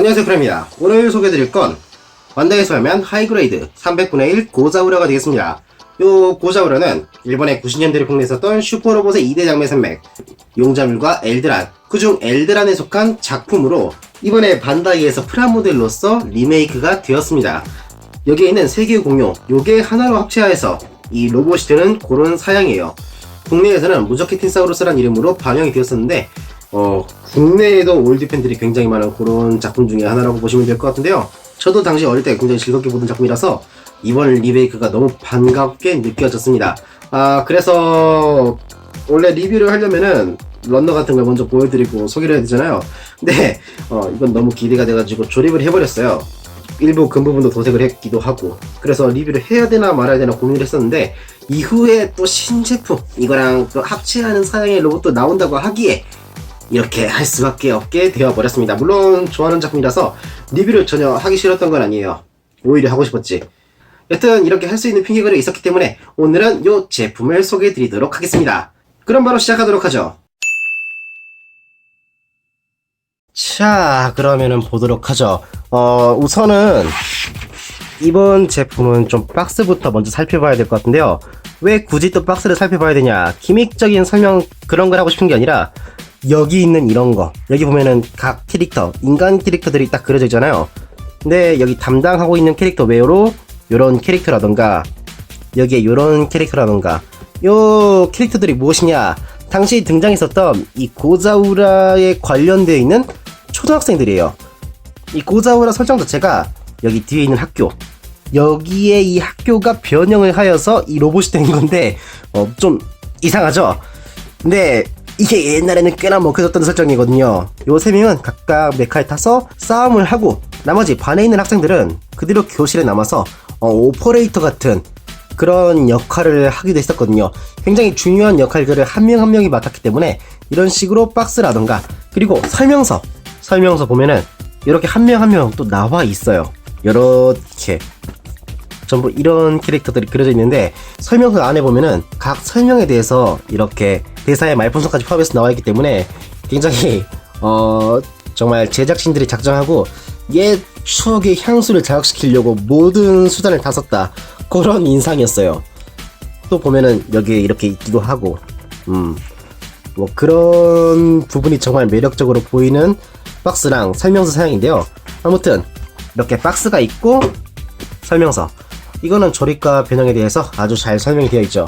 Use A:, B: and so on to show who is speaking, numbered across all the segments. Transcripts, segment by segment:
A: 안녕하세요, 크라입니다. 오늘 소개해드릴 건 완다에서 발매한 하이그레이드 300분의 1 고자우라가 되겠습니다. 요 고자우라는 일본의 90년대를 풍미했었던 슈퍼로봇의 2대 장면 산맥 용자물과 엘드란, 그중 엘드란에 속한 작품으로 이번에 반다이에서 프라모델로서 리메이크가 되었습니다. 여기에 있는 3개의 공룡, 요게 하나로 합체하여서 이 로봇이 되는 그런 사양이에요. 국내에서는 무적캐틴사우루스란 이름으로 반영이 되었었는데 국내에도 올드 팬들이 굉장히 많은 그런 작품 중에 하나라고 보시면 될 것 같은데요. 저도 당시 어릴 때 굉장히 즐겁게 보던 작품이라서 이번 리메이크가 너무 반갑게 느껴졌습니다. 그래서 원래 리뷰를 하려면은 런너 같은 걸 먼저 보여드리고 소개를 해야 되잖아요. 근데 이건 너무 기대가 돼가지고 조립을 해버렸어요. 일부 근 부분도 도색을 했기도 하고, 그래서 리뷰를 해야 되나 말아야 되나 고민을 했었는데 이후에 또 신제품 이거랑 또 합체하는 사양의 로봇도 나온다고 하기에 이렇게 할 수밖에 없게 되어버렸습니다. 물론 좋아하는 작품이라서 리뷰를 전혀 하기 싫었던 건 아니에요. 오히려 하고 싶었지. 여튼 이렇게 할 수 있는 핑계가 있었기 때문에 오늘은 이 제품을 소개해드리도록 하겠습니다. 그럼 바로 시작하도록 하죠. 자, 그러면은 보도록 하죠. 우선은 이번 제품은 좀 박스부터 먼저 살펴봐야 될 것 같은데요. 왜 굳이 또 박스를 살펴봐야 되냐, 기믹적인 설명 그런 걸 하고 싶은 게 아니라 여기 있는 이런 거, 여기 보면은 각 캐릭터, 인간 캐릭터들이 딱 그려져 있잖아요. 근데 여기 담당하고 있는 캐릭터 외로 요런 캐릭터라던가 여기에 요런 캐릭터라던가 요 캐릭터들이 무엇이냐, 당시 등장했었던 이 고자우라에 관련되어 있는 초등학생들이에요. 이 고자우라 설정 자체가 여기 뒤에 있는 학교, 여기에 이 학교가 변형을 하여서 이 로봇이 된 건데 좀 이상하죠? 근데 이게 옛날에는 꽤나 먹혀졌던 설정이거든요. 요 3명은 각각 메카에 타서 싸움을 하고 나머지 반에 있는 학생들은 그대로 교실에 남아서 오퍼레이터 같은 그런 역할을 하기도 했었거든요. 굉장히 중요한 역할들을 한 명 한 명이 맡았기 때문에 이런 식으로 박스라던가, 그리고 설명서 보면은 이렇게 한 명 한 명 또 나와 있어요. 이렇게 전부 이런 캐릭터들이 그려져 있는데, 설명서 안에 보면은 각 설명에 대해서 이렇게 대사의 말풍선까지 포함해서 나와 있기 때문에 굉장히 정말 제작진들이 작정하고 옛 추억의 향수를 자극시키려고 모든 수단을 다 썼다, 그런 인상이었어요. 또 보면은 여기에 이렇게 있기도 하고 뭐 그런 부분이 정말 매력적으로 보이는 박스랑 설명서 사양인데요. 아무튼 이렇게 박스가 있고 설명서, 이거는 조립과 변형에 대해서 아주 잘 설명이 되어 있죠.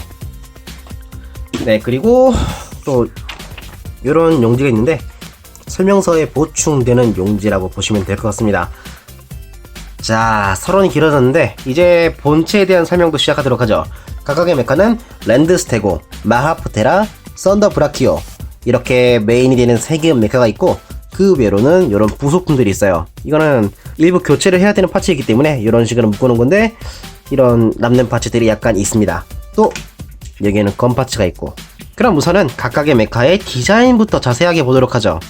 A: 네, 그리고 또 이런 용지가 있는데 설명서에 보충되는 용지라고 보시면 될 것 같습니다. 자, 서론이 길어졌는데 이제 본체에 대한 설명도 시작하도록 하죠. 각각의 메카는 랜드스테고, 마하프테라, 썬더 브라키오, 이렇게 메인이 되는 3개의 메카가 있고, 그 외로는 이런 부속품들이 있어요. 이거는 일부 교체를 해야 되는 파츠이기 때문에 이런 식으로 묶어놓은 건데, 이런 남는 파츠들이 약간 있습니다. 또 여기에는 검 파츠가 있고. 그럼 우선은 각각의 메카의 디자인부터 자세하게 보도록 하죠.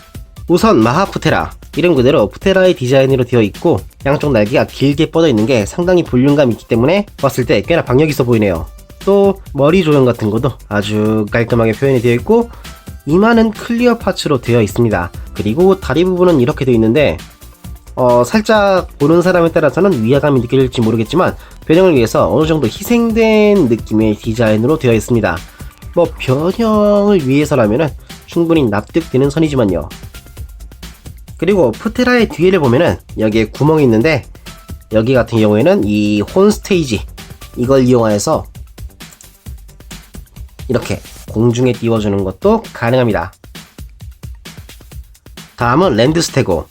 A: 우선 마하프테라, 이름 그대로 푸테라의 디자인으로 되어 있고 양쪽 날개가 길게 뻗어 있는 게 상당히 볼륨감이 있기 때문에 봤을 때 꽤나 박력 있어 보이네요. 또 머리 조형 같은 것도 아주 깔끔하게 표현이 되어 있고, 이마는 클리어 파츠로 되어 있습니다. 그리고 다리 부분은 이렇게 되어 있는데 살짝 보는 사람에 따라서는 위화감이 느껴질지 모르겠지만 변형을 위해서 어느 정도 희생된 느낌의 디자인으로 되어 있습니다. 뭐 변형을 위해서라면은 충분히 납득되는 선이지만요. 그리고 푸테라의 뒤를 보면은 여기에 구멍이 있는데, 여기 같은 경우에는 이 홈스테이지, 이걸 이용하여서 이렇게 공중에 띄워주는 것도 가능합니다. 다음은 랜드스테고,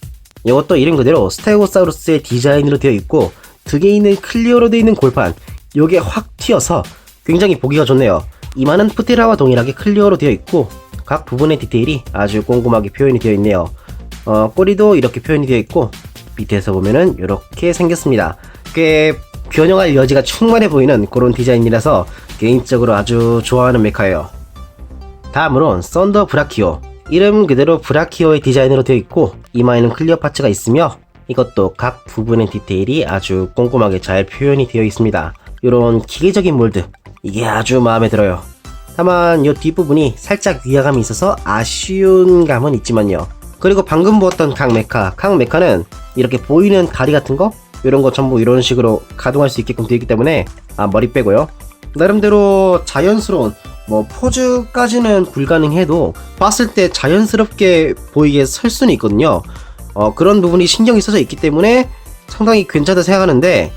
A: 이것도 이름 그대로 스테고사우루스의 디자인으로 되어 있고 등에 있는 클리어로 되어 있는 골판, 요게 확 튀어서 굉장히 보기가 좋네요. 이마는 푸테라와 동일하게 클리어로 되어 있고 각 부분의 디테일이 아주 꼼꼼하게 표현이 되어 있네요. 꼬리도 이렇게 표현이 되어 있고 밑에서 보면은 이렇게 생겼습니다. 꽤 변형할 여지가 충분해 보이는 그런 디자인이라서 개인적으로 아주 좋아하는 메카예요. 다음으론 썬더 브라키오, 이름 그대로 브라키오의 디자인으로 되어 있고 이마에는 클리어 파츠가 있으며 이것도 각 부분의 디테일이 아주 꼼꼼하게 잘 표현이 되어 있습니다. 이런 기계적인 몰드, 이게 아주 마음에 들어요. 다만 이 뒷부분이 살짝 위화감이 있어서 아쉬운 감은 있지만요. 그리고 방금 보았던 각 메카는 이렇게 보이는 다리 같은 거 이런 거 전부 이런 식으로 가동할 수 있게끔 되어 있기 때문에 머리 빼고요. 나름대로 자연스러운 포즈까지는 불가능해도 봤을 때 자연스럽게 보이게 설 수는 있거든요. 그런 부분이 신경이 써져 있기 때문에 상당히 괜찮다 생각하는데,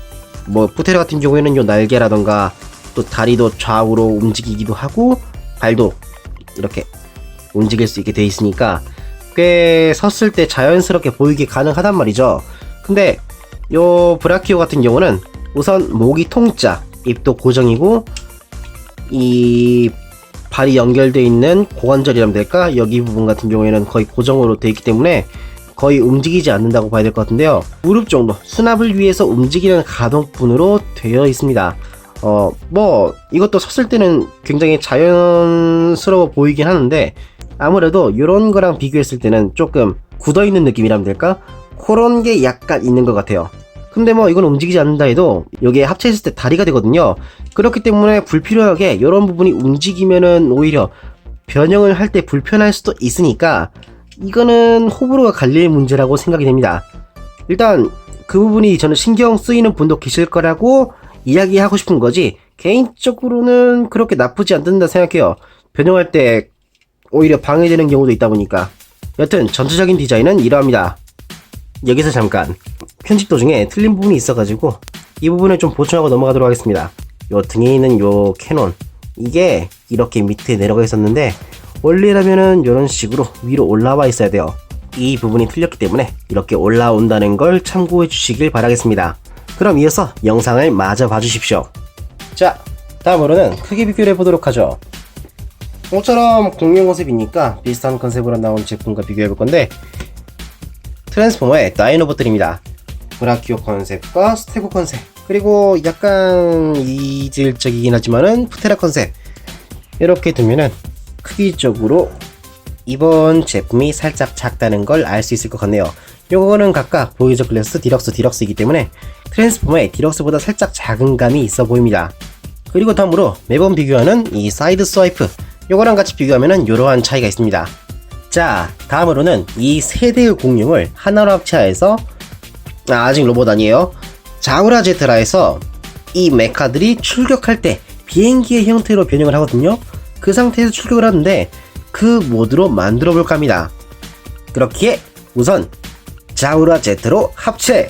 A: 푸테라 같은 경우에는 요 날개라던가 또 다리도 좌우로 움직이기도 하고 발도 이렇게 움직일 수 있게 돼 있으니까 꽤 섰을 때 자연스럽게 보이게 가능하단 말이죠. 근데 요 브라키오 같은 경우는 우선 목이 통짜, 입도 고정이고 이 발이 연결되어 있는 고관절이라면 될까? 여기 부분 같은 경우에는 거의 고정으로 되어 있기 때문에 거의 움직이지 않는다고 봐야 될 것 같은데요. 무릎 정도 수납을 위해서 움직이는 가동분으로 되어 있습니다. 이것도 섰을 때는 굉장히 자연스러워 보이긴 하는데 아무래도 이런 거랑 비교했을 때는 조금 굳어있는 느낌이라면 될까? 그런 게 약간 있는 것 같아요. 근데 이건 움직이지 않는다 해도 여기에 합체했을 때 다리가 되거든요. 그렇기 때문에 불필요하게 이런 부분이 움직이면은 오히려 변형을 할 때 불편할 수도 있으니까 이거는 호불호가 갈릴 문제라고 생각이 됩니다. 일단 그 부분이 저는 신경 쓰이는 분도 계실 거라고 이야기하고 싶은 거지, 개인적으로는 그렇게 나쁘지 않는다 생각해요. 변형할 때 오히려 방해되는 경우도 있다 보니까. 여튼 전체적인 디자인은 이러합니다. 여기서 잠깐 편집 도중에 틀린 부분이 있어가지고 이 부분을 좀 보충하고 넘어가도록 하겠습니다. 요 등에 있는 요 캐논, 이게 이렇게 밑에 내려가 있었는데 원래라면은 이런 식으로 위로 올라와 있어야 돼요. 이 부분이 틀렸기 때문에 이렇게 올라온다는 걸 참고해 주시길 바라겠습니다. 그럼 이어서 영상을 마저 봐주십시오. 자, 다음으로는 크게 비교를 해보도록 하죠. 모처럼 공룡 컨셉이니까 비슷한 컨셉으로 나온 제품과 비교해볼 건데, 트랜스포머의 다이노봇들입니다. 브라키오 컨셉과 스테고 컨셉, 그리고 약간 이질적이긴 하지만은 푸테라 컨셉, 이렇게 두면은 크기적으로 이번 제품이 살짝 작다는 걸 알 수 있을 것 같네요. 요거는 각각 보이저 클래스, 디럭스이기 때문에 트랜스포머의 디럭스보다 살짝 작은 감이 있어 보입니다. 그리고 다음으로 매번 비교하는 이 사이드 스와이프, 요거랑 같이 비교하면은 요러한 차이가 있습니다. 자, 다음으로는 이 세 대의 공룡을 하나로 합체해서, 아직 로봇 아니에요. 자우라 제트라에서 이 메카들이 출격할 때 비행기의 형태로 변형을 하거든요. 그 상태에서 출격을 하는데 그 모드로 만들어 볼까 합니다. 그렇기에 우선 자우라 제트로 합체!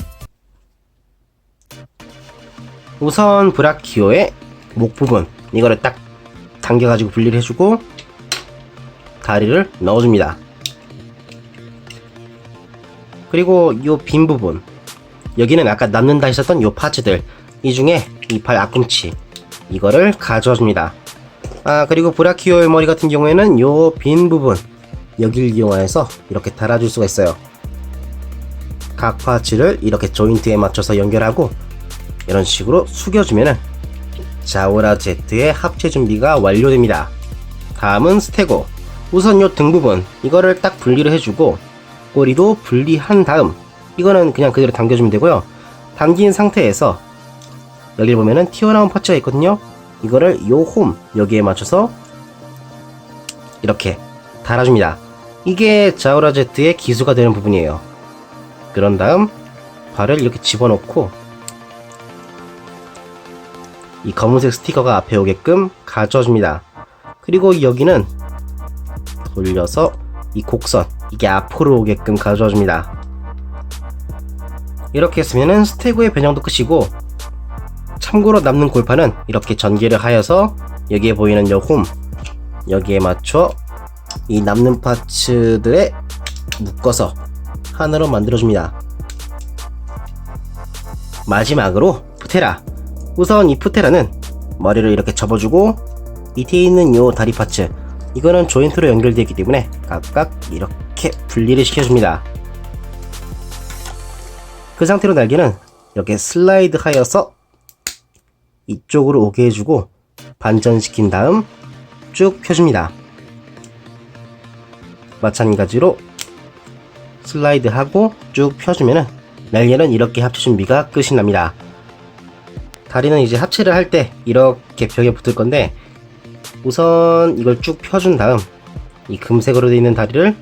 A: 우선 브라키오의 목 부분, 이거를 딱 당겨가지고 분리를 해주고 다리를 넣어줍니다. 그리고 요 빈 부분, 여기는 아까 남는다 했었던 요 파츠들, 이 중에 이 발 앞꿈치, 이거를 가져와 줍니다. 그리고 브라키오의 머리 같은 경우에는 요 빈 부분, 여기를 이용해서 이렇게 달아줄 수가 있어요. 각 파츠를 이렇게 조인트에 맞춰서 연결하고 이런 식으로 숙여주면은 자우라 제트의 합체 준비가 완료됩니다. 다음은 스테고. 우선 요 등 부분, 이거를 딱 분리를 해주고 꼬리도 분리한 다음, 이거는 그냥 그대로 당겨주면 되고요. 당긴 상태에서 여기 보면은 튀어나온 파츠가 있거든요. 이거를 요 홈, 여기에 맞춰서 이렇게 달아줍니다. 이게 자우라 제트의 기수가 되는 부분이에요. 그런 다음 발을 이렇게 집어넣고 이 검은색 스티커가 앞에 오게끔 가져줍니다. 그리고 여기는 돌려서 이 곡선, 이게 앞으로 오게끔 가져줍니다. 이렇게 했으면은 스테고의 변형도 끝이고, 참고로 남는 골판은 이렇게 전개를 하여서 여기에 보이는 요 홈, 여기에 맞춰 이 남는 파츠들에 묶어서 하나로 만들어줍니다. 마지막으로 푸테라. 우선 이 푸테라는 머리를 이렇게 접어주고 밑에 있는 요 다리 파츠, 이거는 조인트로 연결되어 있기 때문에 각각 이렇게 분리를 시켜줍니다. 그 상태로 날개는 이렇게 슬라이드 하여서 이쪽으로 오게 해주고 반전시킨 다음 쭉 펴줍니다. 마찬가지로 슬라이드 하고 쭉 펴주면은 날개는 이렇게 합체 준비가 끝이 납니다. 다리는 이제 합체를 할 때 이렇게 벽에 붙을 건데, 우선 이걸 쭉 펴준 다음 이 금색으로 되어 있는 다리를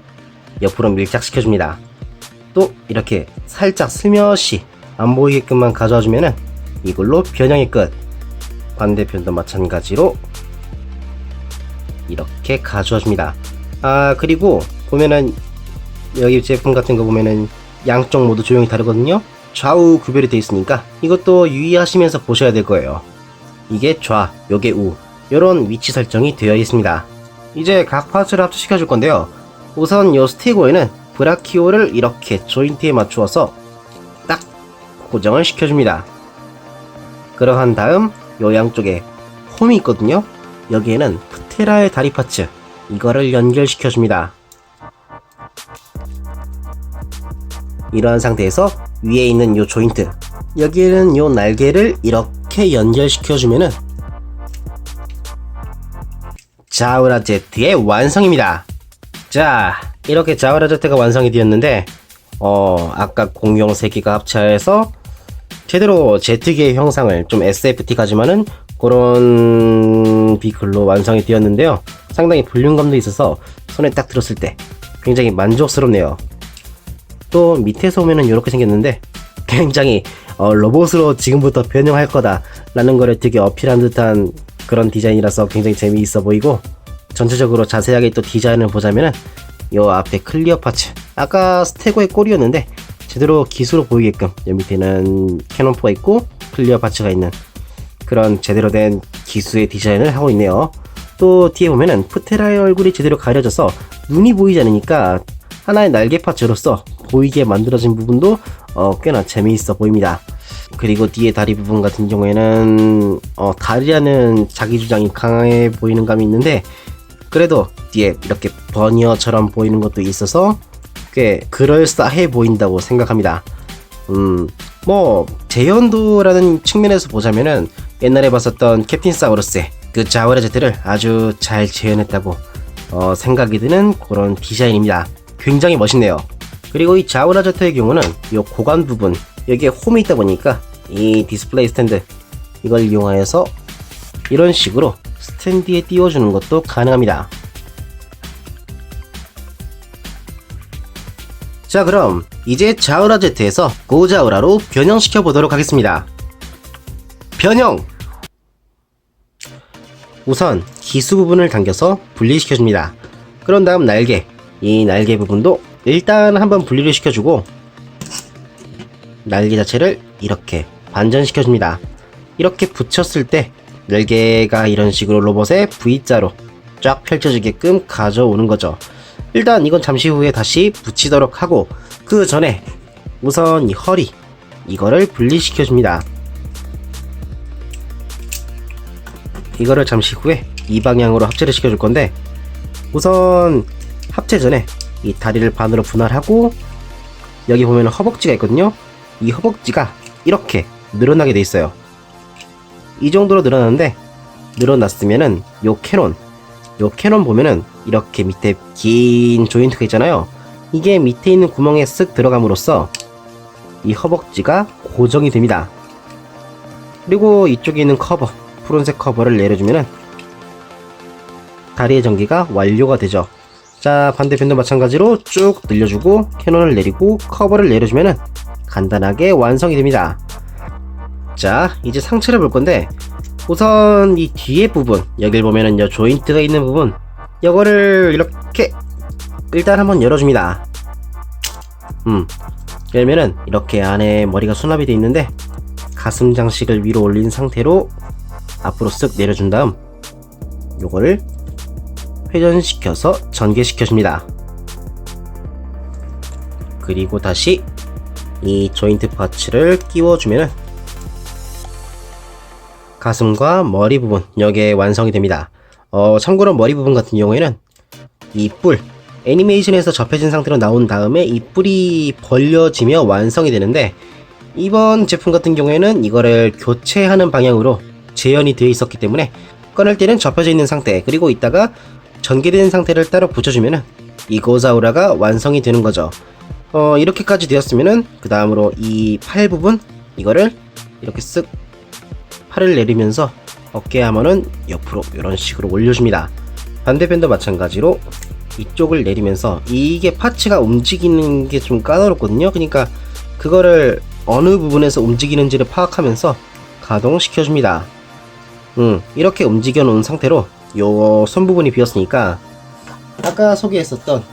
A: 옆으로 밀착시켜줍니다. 또 이렇게 살짝 슬며시 안 보이게끔만 가져와 주면은 이걸로 변형이 끝. 반대편도 마찬가지로 이렇게 가져와 줍니다. 그리고 보면은 여기 제품 같은 거 보면은 양쪽 모두 조형이 다르거든요. 좌우 구별이 되어 있으니까 이것도 유의하시면서 보셔야 될 거예요. 이게 좌, 요게 우, 요런 위치 설정이 되어 있습니다. 이제 각 파츠를 합체시켜 줄 건데요. 우선 요 스테고에는 브라키오를 이렇게 조인트에 맞추어서 딱 고정을 시켜줍니다. 그러한 다음 요 양쪽에 홈이 있거든요. 여기에는 프테라의 다리 파츠, 이거를 연결시켜줍니다. 이러한 상태에서 위에 있는 요 조인트, 여기에는 요 날개를 이렇게 연결시켜주면은 자우라 제트의 완성입니다. 자, 이렇게 자우라 제트가 완성이 되었는데 아까 공룡 3개가 합체해서 제대로 제트기의 형상을 좀 SFT 가지만은 그런 비글로 완성이 되었는데요. 상당히 볼륨감도 있어서 손에 딱 들었을 때 굉장히 만족스럽네요. 또 밑에서 보면은 이렇게 생겼는데 굉장히 로봇으로 지금부터 변형할 거다 라는 거를 되게 어필한 듯한 그런 디자인이라서 굉장히 재미있어 보이고, 전체적으로 자세하게 또 디자인을 보자면은 요 앞에 클리어 파츠, 아까 스테고의 꼬리였는데 제대로 기수로 보이게끔 요 밑에는 캐논포가 있고 클리어 파츠가 있는 그런 제대로 된 기수의 디자인을 하고 있네요. 또 뒤에 보면은 프테라의 얼굴이 제대로 가려져서 눈이 보이지 않으니까 하나의 날개 파츠로서 보이게 만들어진 부분도 꽤나 재미있어 보입니다. 그리고 뒤에 다리 부분 같은 경우에는 다리라는 자기 주장이 강해 보이는 감이 있는데, 그래도 뒤에 이렇게 버니어처럼 보이는 것도 있어서 꽤 그럴싸해 보인다고 생각합니다. 뭐 재현도라는 측면에서 보자면은 옛날에 봤었던 캡틴 사우루스의 그 자우라 제트를 아주 잘 재현했다고 생각이 드는 그런 디자인입니다. 굉장히 멋있네요. 그리고 이 자우라 제트의 경우는 이 고관 부분, 여기에 홈이 있다 보니까 이 디스플레이 스탠드, 이걸 이용하여서 이런 식으로 스탠드에 띄워주는 것도 가능합니다. 자, 그럼 이제 자우라 제트에서 고자우라로 변형시켜 보도록 하겠습니다. 변형! 우선 기수 부분을 당겨서 분리시켜줍니다. 그런 다음 날개, 이 날개 부분도 일단 한번 분리를 시켜주고 날개 자체를 이렇게 반전시켜줍니다. 이렇게 붙였을 때 날개가 이런 식으로 로봇의 V자로 쫙 펼쳐지게끔 가져오는 거죠. 일단 이건 잠시 후에 다시 붙이도록 하고, 그 전에 우선 이 허리, 이거를 분리시켜줍니다. 이거를 잠시 후에 이 방향으로 합체를 시켜줄 건데, 우선 합체 전에 이 다리를 반으로 분할하고, 여기 보면 허벅지가 있거든요. 이 허벅지가 이렇게 늘어나게 돼 있어요. 이 정도로 늘어나는데, 늘어났으면은 요 캐논 보면은 이렇게 밑에 긴 조인트가 있잖아요. 이게 밑에 있는 구멍에 쓱 들어감으로써 이 허벅지가 고정이 됩니다. 그리고 이쪽에 있는 커버, 푸른색 커버를 내려주면은 다리의 전기가 완료가 되죠. 자, 반대편도 마찬가지로 쭉 늘려주고 캐논을 내리고 커버를 내려주면은 간단하게 완성이 됩니다. 자, 이제 상체를 볼 건데, 우선 이 뒤에 부분, 여길 보면은 요 조인트가 있는 부분, 요거를 이렇게 일단 한번 열어줍니다. 열면은 이렇게 안에 머리가 수납이 되어 있는데, 가슴 장식을 위로 올린 상태로 앞으로 쓱 내려준 다음 요거를 회전시켜서 전개시켜줍니다. 그리고 다시 이 조인트 파츠를 끼워주면은 가슴과 머리 부분, 여기에 완성이 됩니다. 참고로 머리 부분 같은 경우에는 이 뿔, 애니메이션에서 접혀진 상태로 나온 다음에 이 뿔이 벌려지며 완성이 되는데, 이번 제품 같은 경우에는 이거를 교체하는 방향으로 재현이 되어 있었기 때문에 꺼낼 때는 접혀져 있는 상태, 그리고 이따가 전개된 상태를 따로 붙여주면은 이 고자우라가 완성이 되는 거죠. 이렇게까지 되었으면은 그 다음으로 이 팔 부분, 이거를 이렇게 쓱 팔을 내리면서 어깨 하면은 옆으로 이런 식으로 올려줍니다. 반대편도 마찬가지로 이쪽을 내리면서 이게 파츠가 움직이는 게 좀 까다롭거든요. 그러니까 그거를 어느 부분에서 움직이는지를 파악하면서 가동시켜줍니다. 이렇게 움직여 놓은 상태로 요 손 부분이 비었으니까 아까 소개했었던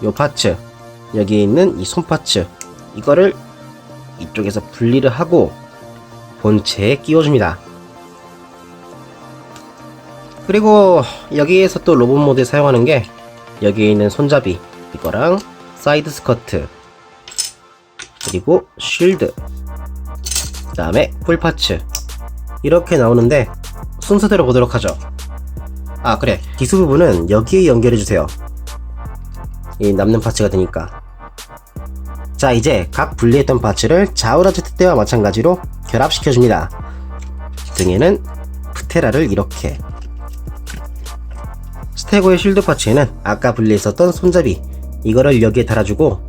A: 요 파츠, 여기에 있는 이 손 파츠, 이거를 이쪽에서 분리를 하고 본체에 끼워줍니다. 그리고 여기에서 또 로봇 모드에 사용하는 게 여기에 있는 손잡이, 이거랑 사이드 스커트, 그리고 쉴드, 그 다음에 풀파츠, 이렇게 나오는데 순서대로 보도록 하죠. 아 그래, 기수 부분은 여기에 연결해주세요. 이 남는 파츠가 되니까. 자, 이제 각 분리했던 파츠를 자우라 제트 때와 마찬가지로 결합시켜줍니다. 등에는 프테라를 이렇게, 스테고의 쉴드 파츠에는 아까 분리했었던 손잡이, 이거를 여기에 달아주고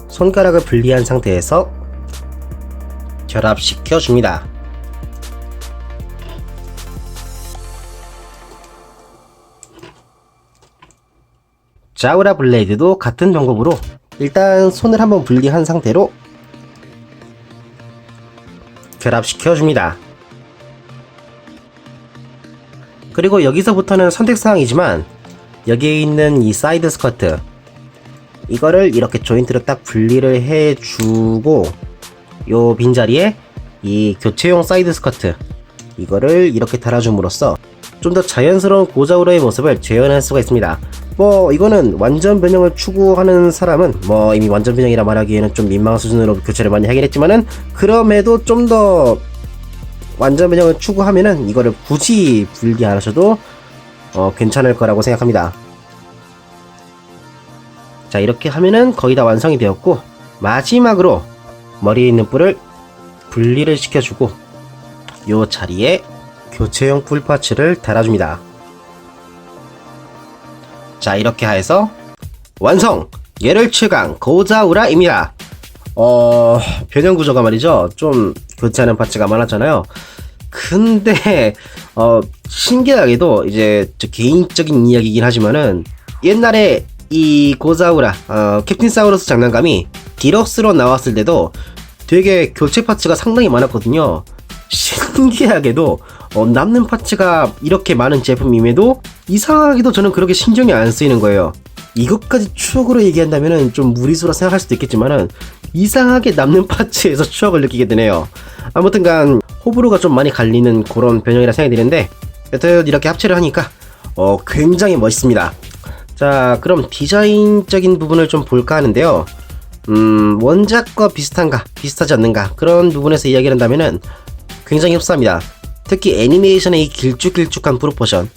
A: 손가락을 분리한 상태에서 결합시켜줍니다. 자우라 블레이드도 같은 방법으로 일단 손을 한번 분리한 상태로 결합시켜줍니다. 그리고 여기서부터는 선택사항이지만 여기에 있는 이 사이드 스커트, 이거를 이렇게 조인트로 딱 분리를 해주고 요 빈자리에 이 교체용 사이드 스커트, 이거를 이렇게 달아줌으로써 좀 더 자연스러운 고자우라의 모습을 재현할 수가 있습니다. 뭐 이거는 완전 변형을 추구하는 사람은 뭐 이미 완전 변형이라 말하기에는 좀 민망한 수준으로 교체를 많이 하긴 했지만은, 그럼에도 좀 더 완전 변형을 추구하면은 이거를 굳이 분리 안 하셔도 괜찮을 거라고 생각합니다. 자, 이렇게 하면은 거의 다 완성이 되었고, 마지막으로 머리에 있는 뿔을 분리를 시켜주고 요 자리에 교체용 뿔 파츠를 달아줍니다. 자, 이렇게 해서 완성! 열혈 최강 고자우라입니다. 변형 구조가 말이죠, 좀 교체하는 파츠가 많았잖아요. 근데 신기하게도 이제 저 개인적인 이야기이긴 하지만은 옛날에 이 고자우라 캡틴 사우루스 장난감이 디럭스로 나왔을 때도 되게 교체 파츠가 상당히 많았거든요. 신기하게도 남는 파츠가 이렇게 많은 제품임에도 이상하게도 저는 그렇게 신경이 안 쓰이는 거예요. 이것까지 추억으로 얘기한다면 좀 무리수라 생각할 수도 있겠지만은 이상하게 남는 파츠에서 추억을 느끼게 되네요. 아무튼간 호불호가 좀 많이 갈리는 그런 변형이라 생각이 드는데, 여튼 이렇게 합체를 하니까 굉장히 멋있습니다. 자, 그럼 디자인적인 부분을 좀 볼까 하는데요. 원작과 비슷한가 비슷하지 않는가 그런 부분에서 이야기를 한다면은 굉장히 흡사합니다. 특히 애니메이션의 이 길쭉길쭉한 프로포션,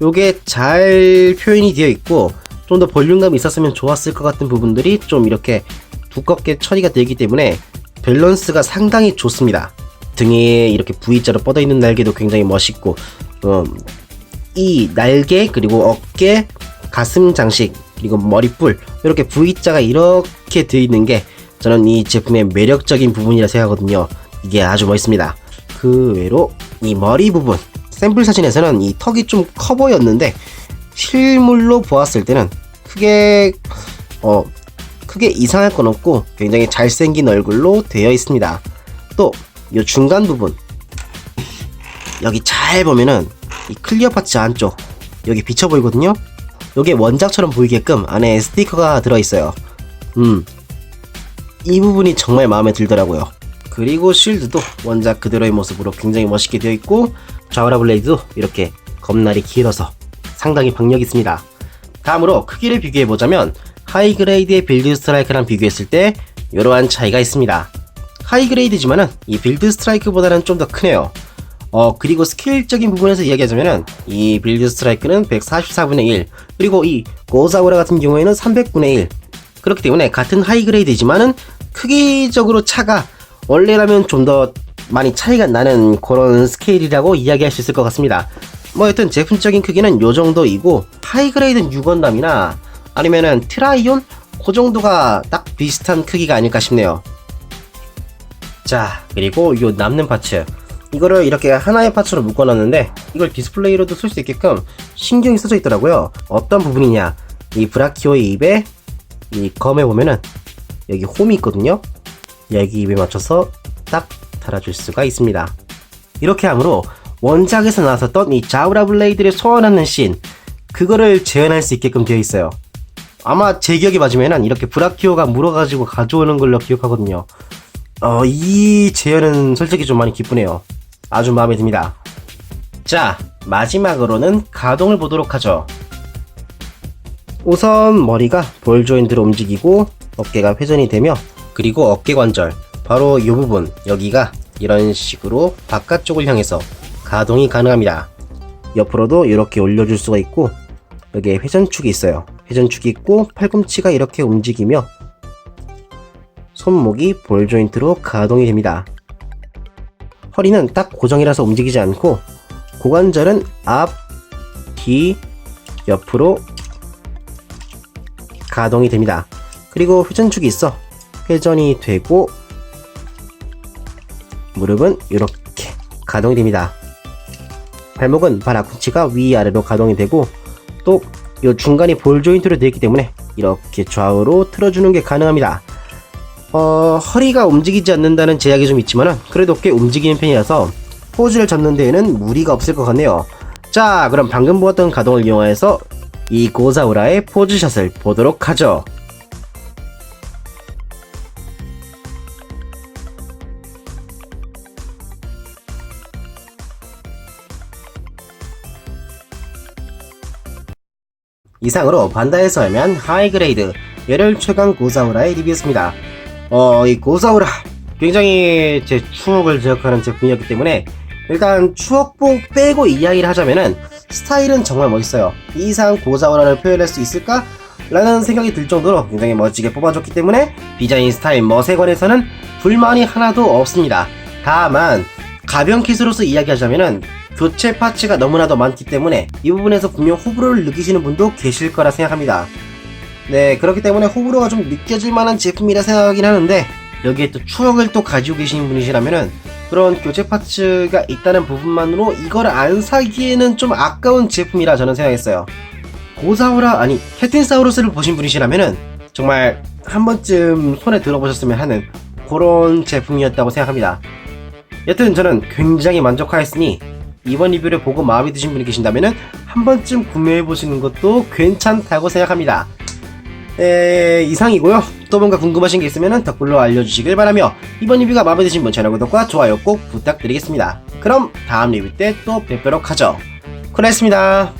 A: 요게 잘 표현이 되어 있고 좀 더 볼륨감이 있었으면 좋았을 것 같은 부분들이 좀 이렇게 두껍게 처리가 되기 때문에 밸런스가 상당히 좋습니다. 등에 이렇게 V자로 뻗어 있는 날개도 굉장히 멋있고, 이 날개 그리고 어깨, 가슴 장식, 그리고 머리뿔, 이렇게 V자가 이렇게 되어 있는 게 저는 이 제품의 매력적인 부분이라 생각하거든요. 이게 아주 멋있습니다. 그 외로 이 머리 부분, 샘플 사진에서는 이 턱이 좀 커 보였는데 실물로 보았을 때는 크게 이상할 건 없고 굉장히 잘생긴 얼굴로 되어 있습니다. 또 이 중간 부분, 여기 잘 보면은 이 클리어 파츠 안쪽 여기 비쳐 보이거든요. 여기에 원작처럼 보이게끔 안에 스티커가 들어있어요. 이 부분이 정말 마음에 들더라고요. 그리고 쉴드도 원작 그대로의 모습으로 굉장히 멋있게 되어 있고, 자우라 블레이드도 이렇게 겁날이 길어서 상당히 박력이 있습니다. 다음으로 크기를 비교해보자면 하이그레이드의 빌드 스트라이크랑 비교했을 때 이러한 차이가 있습니다. 하이그레이드지만은 이 빌드 스트라이크보다는 좀 더 크네요. 그리고 스케일적인 부분에서 이야기하자면은 이 빌드 스트라이크는 144분의 1, 그리고 이 고자우라 같은 경우에는 300분의 1. 그렇기 때문에 같은 하이그레이드지만은 크기적으로 차가 원래라면 좀 더 많이 차이가 나는 그런 스케일이라고 이야기할 수 있을 것 같습니다. 뭐 여튼 제품적인 크기는 요 정도이고, 하이그레이드 6원담이나 아니면은 트라이온 그 정도가 딱 비슷한 크기가 아닐까 싶네요. 자, 그리고 요 남는 파츠, 이거를 이렇게 하나의 파츠로 묶어놨는데 이걸 디스플레이로도 쓸 수 있게끔 신경이 써져 있더라고요. 어떤 부분이냐, 이 브라키오의 입에 이 검에 보면은 여기 홈이 있거든요. 여기 입에 맞춰서 딱 달아줄 수가 있습니다. 이렇게 함으로 원작에서 나왔었던 이 자우라 블레이드를 소환하는 씬, 그거를 재현할 수 있게끔 되어 있어요. 아마 제 기억이 맞으면은 이렇게 브라키오가 물어가지고 가져오는 걸로 기억하거든요. 이 재현은 솔직히 좀 많이 기쁘네요. 아주 마음에 듭니다. 자, 마지막으로는 가동을 보도록 하죠. 우선 머리가 볼 조인트로 움직이고 어깨가 회전이 되며, 그리고 어깨 관절, 바로 이 부분, 여기가 이런 식으로 바깥쪽을 향해서 가동이 가능합니다. 옆으로도 이렇게 올려줄 수가 있고, 여기에 회전축이 있어요. 회전축이 있고 팔꿈치가 이렇게 움직이며 손목이 볼 조인트로 가동이 됩니다. 허리는 딱 고정이라서 움직이지 않고 고관절은 앞, 뒤, 옆으로 가동이 됩니다. 그리고 회전축이 있어 회전이 되고 무릎은 이렇게 가동이 됩니다. 발목은 발 앞꿈치가 위아래로 가동이 되고, 또 이 중간이 볼 조인트로 되어 있기 때문에 이렇게 좌우로 틀어주는 게 가능합니다. 허리가 움직이지 않는다는 제약이 좀 있지만 그래도 꽤 움직이는 편이라서 포즈를 잡는 데에는 무리가 없을 것 같네요. 자, 그럼 방금 보았던 가동을 이용해서 이 고사우라의 포즈샷을 보도록 하죠. 이상으로 반다이에서 발매한 하이그레이드 열혈 최강 고사우라의 리뷰였습니다. 이 고사우라 굉장히 제 추억을 저격하는 제품이었기 때문에 일단 추억복 빼고 이야기를 하자면은 스타일은 정말 멋있어요. 이 이상 고사우라를 표현할 수 있을까? 라는 생각이 들 정도로 굉장히 멋지게 뽑아줬기 때문에 디자인 스타일 멋에 관해서는 불만이 하나도 없습니다. 다만 가변 킷으로서 이야기하자면은 교체 파츠가 너무나도 많기 때문에 이 부분에서 분명 호불호를 느끼시는 분도 계실 거라 생각합니다. 네, 그렇기 때문에 호불호가 좀 느껴질 만한 제품이라 생각하긴 하는데, 여기에 또 추억을 또 가지고 계시는 분이시라면은 그런 교체 파츠가 있다는 부분만으로 이걸 안 사기에는 좀 아까운 제품이라 저는 생각했어요. 고사우라, 아니 캡틴사우루스를 보신 분이시라면은 정말 한 번쯤 손에 들어보셨으면 하는 그런 제품이었다고 생각합니다. 여튼 저는 굉장히 만족하였으니 이번 리뷰를 보고 마음에 드신 분이 계신다면 한 번쯤 구매해보시는 것도 괜찮다고 생각합니다. 이상이고요. 또 뭔가 궁금하신 게 있으면 댓글로 알려주시길 바라며, 이번 리뷰가 마음에 드신 분 채널 구독과 좋아요 꼭 부탁드리겠습니다. 그럼 다음 리뷰 때 또 뵙도록 하죠. 코레였습니다.